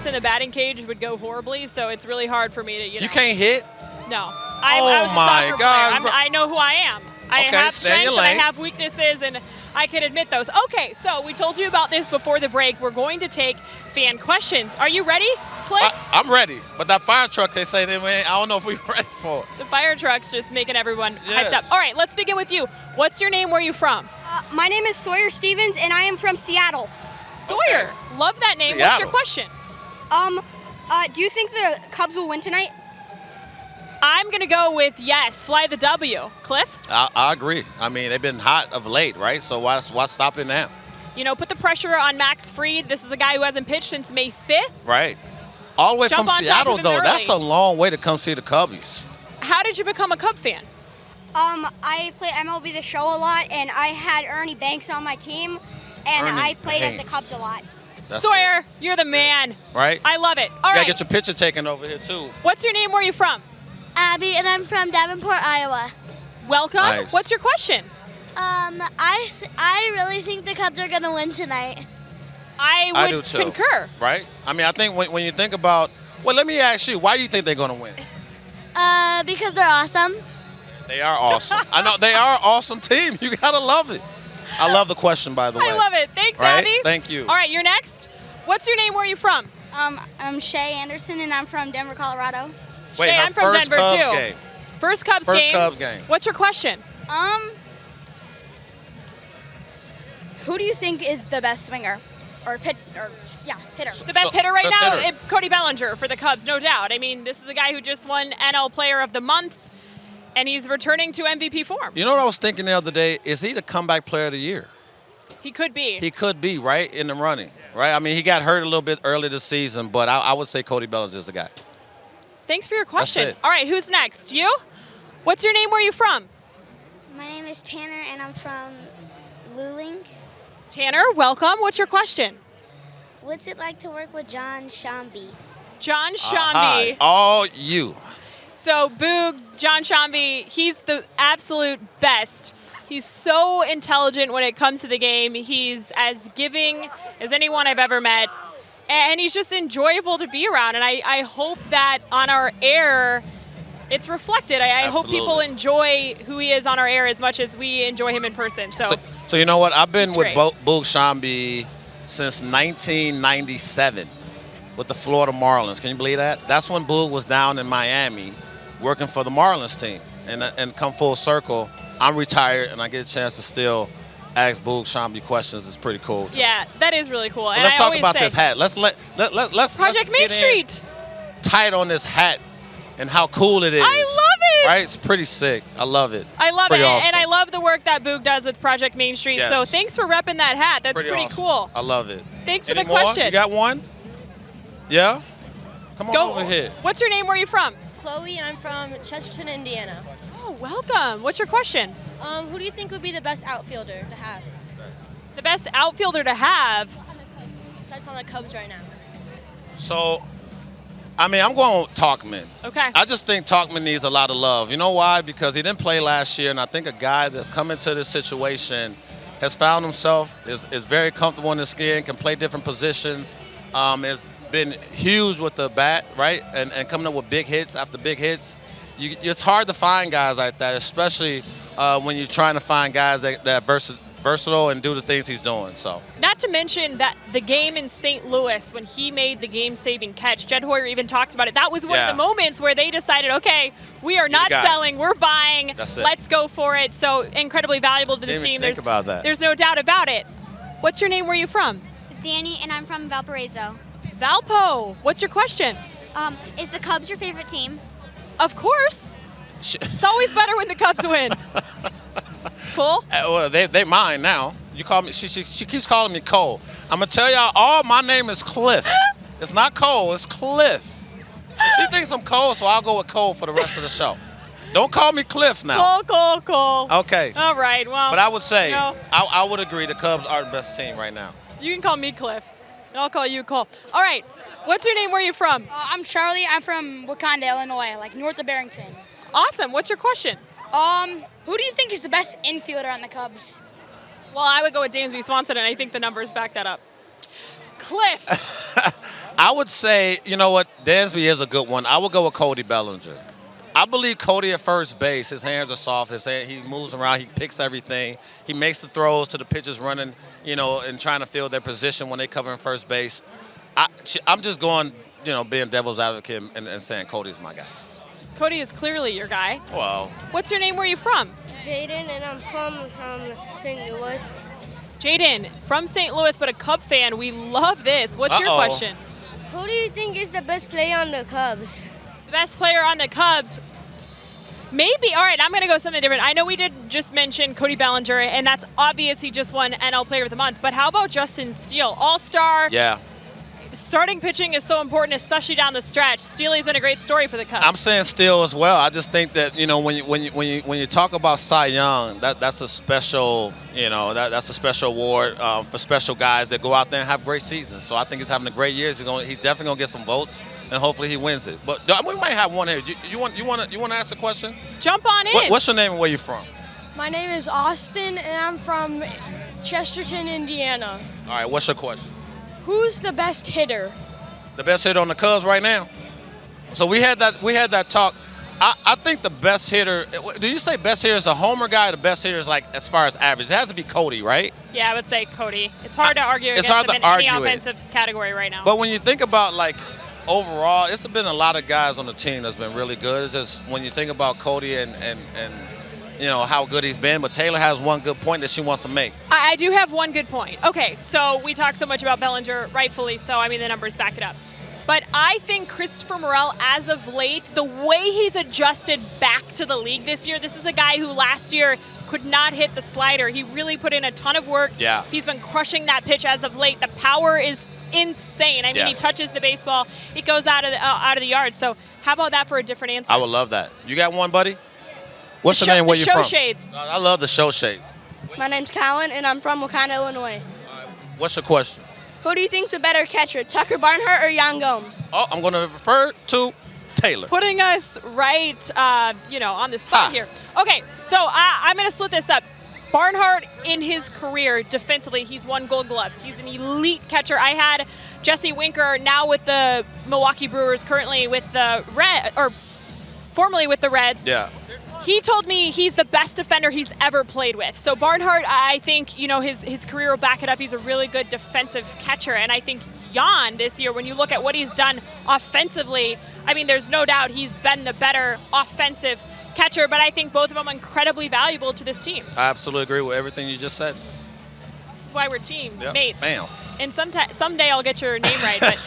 stance in the batting cage would go horribly, so it's really hard for me to, You can't hit? No. Oh, I was a my soccer God. player. I know who I am. I have strengths and I have weaknesses, and I can admit those. Okay, so we told you about this before the break. We're going to take fan questions. Are you ready, Cliff? I'm ready, but that fire truck, they say, I don't know if we're ready for it. The fire truck's just making everyone hyped up. All right, let's begin with you. What's your name? Where are you from? My name is Sawyer Stevens, and I am from Seattle. Sawyer, love that name. Seattle. What's your question? Do you think the Cubs will win tonight? I'm going to go with yes, fly the W. Cliff? I agree. I mean, they've been hot of late, right? So why stop it now? You know, put the pressure on Max Fried. This is a guy who hasn't pitched since May 5th. Right. All the way Jump from on top Seattle, of him though. early. That's a long way to come see the Cubbies. How did you become a Cub fan? I play MLB The Show a lot, and I had Ernie Banks on my team, and I played as the Cubs a lot. Sawyer, you're the man. Right? I love it. All right. You right. gotta get your picture taken over here, too. What's your name? Where are you from? Abby, and I'm from Davenport, Iowa. Welcome. Nice. What's your question? I really think the Cubs are going to win tonight. I do would too. concur. Right? I mean, I think when you think about, well, let me ask you, why do you think they're going to win? Because they're awesome. They are awesome. I know they are an awesome team. You gotta love it. I love the question, by the way. I love it. Thanks, Right? Abby. Thank you. All right, you're next. What's your name? Where are you from? I'm Shay Anderson, and I'm from Denver, Colorado. Wait, Shay, her I'm from first Denver, Cubs too. game. First Cubs First game. Cubs game. What's your question? Who do you think is the best swinger? Hitter. The best hitter right best now, hitter. Cody Bellinger for the Cubs, no doubt. I mean, this is a guy who just won NL Player of the Month, and he's returning to MVP form. You know what I was thinking the other day? Is he the comeback player of the year? He could be. He could be, right, in the running. Right? I mean, he got hurt a little bit early this season, but I would say Cody Bellinger is the guy. Thanks for your question. That's it. All right, who's next? You? What's your name? Where are you from? My name is Tanner, and I'm from Luling. Tanner, welcome. What's your question? What's it like to work with John Shambi? John Hi, Shambi. all you. So, Boog, John Shambi, he's the absolute best. He's so intelligent when it comes to the game. He's as giving as anyone I've ever met. And he's just enjoyable to be around. And I hope that on our air, it's reflected. I hope people enjoy who he is on our air as much as we enjoy him in person. So you know what? I've been with great. Boog Shambi since 1997 with the Florida Marlins. Can you believe that? That's when Boog was down in Miami working for the Marlins team. And come full circle, I'm retired, and I get a chance to still ask Boog Shambi questions. It's pretty cool, too. yeah, that is really cool. But And let's I talk always about say, this hat. Let's Project Main get Street. tight on this hat and how cool it is. I love it. Right? It's pretty sick. I love it. I love it. Pretty awesome. And I love the work that Boog does with Project Main Street. Yes. So thanks for repping that hat. That's pretty awesome. cool. I love it. Thanks for Any the more? question. You got one? Yeah? Come on over here. What's your name? Where are you from? Chloe, and I'm from Chesterton, Indiana. Oh, welcome. What's your question? Who do you think would be the best outfielder to have? The best outfielder to have. That's on the Cubs right now. So, I mean, I'm going with Talkman. Okay. I just think Talkman needs a lot of love. You know why? Because he didn't play last year, and I think a guy that's come into this situation has found himself, is very comfortable in his skin, can play different positions, has been huge with the bat, right? And coming up with big hits after big hits. It's hard to find guys like that, especially when you're trying to find guys that are versatile and do the things he's doing. So, Not to mention that the game in St. Louis, when he made the game-saving catch, Jed Hoyer even talked about it. That was one of the moments where they decided, okay, we are not selling, we're buying, let's go for it. So incredibly valuable to this team. Think about that. There's no doubt about it. What's your name? Where are you from? Danny, and I'm from Valparaiso. Valpo. What's your question? Is the Cubs your favorite team? Of course. It's always better when the Cubs win. Cool. Well, they mine now. You call me. She keeps calling me Cole. I'm gonna tell y'all all. My name is Cliff. It's not Cole. It's Cliff. She thinks I'm Cole, so I'll go with Cole for the rest of the show. Don't call me Cliff now. Cole. Okay. All right. Well. But I would say no. I would agree the Cubs are the best team right now. You can call me Cliff, and I'll call you Cole. All right. What's your name? Where are you from? I'm Charlie. I'm from Wakanda, Illinois, like north of Barrington. Awesome. What's your question? Who do you think is the best infielder on the Cubs? Well, I would go with Dansby Swanson, and I think the numbers back that up. Cliff. I would say, you know what, Dansby is a good one. I would go with Cody Bellinger. I believe Cody at first base, his hands are soft, he moves around, he picks everything. He makes the throws to the pitchers running, and trying to fill their position when they cover in first base. I'm just going, being devil's advocate and saying Cody's my guy. Cody is clearly your guy. Well. What's your name? Where are you from? Jaden, and I'm from St. Louis. Jaden, from St. Louis, but a Cub fan. We love this. What's your question? Who do you think is the best player on the Cubs? The best player on the Cubs? Maybe. All right, I'm going to go something different. I know we did just mention Cody Bellinger, and that's obvious. He just won NL Player of the Month. But how about Justin Steele? All-star. Yeah. Starting pitching is so important, especially down the stretch. Steele's been a great story for the Cubs. I'm saying Steele as well. I just think that when you talk about Cy Young, that's a special that's a special award for special guys that go out there and have great seasons. So I think he's having a great year. He's definitely gonna get some votes, and hopefully he wins it. But we might have one here. You want to ask a question? Jump on in. What's your name and where you from? My name is Austin, and I'm from Chesterton, Indiana. All right. What's your question? Who's the best hitter? The best hitter on the Cubs right now. So we had that talk. I think the best hitter. Do you say best hitter is a homer guy? Or the best hitter is like as far as average. It has to be Cody, right? Yeah, I would say Cody. It's hard to argue It's against hard him to in any argue it. offensive category right now. But when you think about like overall, it's been a lot of guys on the team that's been really good. It's just when you think about Cody and how good he's been. But Taylor has one good point that she wants to make. I do have one good point. Okay, so we talk so much about Bellinger, rightfully so. I mean, the numbers back it up. But I think Christopher Morel, as of late, the way he's adjusted back to the league this year, this is a guy who last year could not hit the slider. He really put in a ton of work. Yeah. He's been crushing that pitch as of late. The power is insane. I mean, He touches the baseball. It goes out of the yard. So how about that for a different answer? I would love that. You got one, buddy? What's your name? Where you from? Show Shades. I love the show shades. My name's Colin, and I'm from Wakanda, Illinois. What's your question? Who do you think's a better catcher, Tucker Barnhart or Jan Gomes? Oh, I'm going to refer to Taylor. Putting us right, on the spot here. Okay, so I'm going to split this up. Barnhart, in his career, defensively, he's won Gold Gloves. He's an elite catcher. I had Jesse Winker, now with the Milwaukee Brewers, currently with the formerly with the Reds. Yeah. He told me he's the best defender he's ever played with. So Barnhart, I think, his career will back it up. He's a really good defensive catcher. And I think Jan this year, when you look at what he's done offensively, I mean, there's no doubt he's been the better offensive catcher. But I think both of them are incredibly valuable to this team. I absolutely agree with everything you just said. This is why we're team Yep. mates. Bam. And someday I'll get your name right. But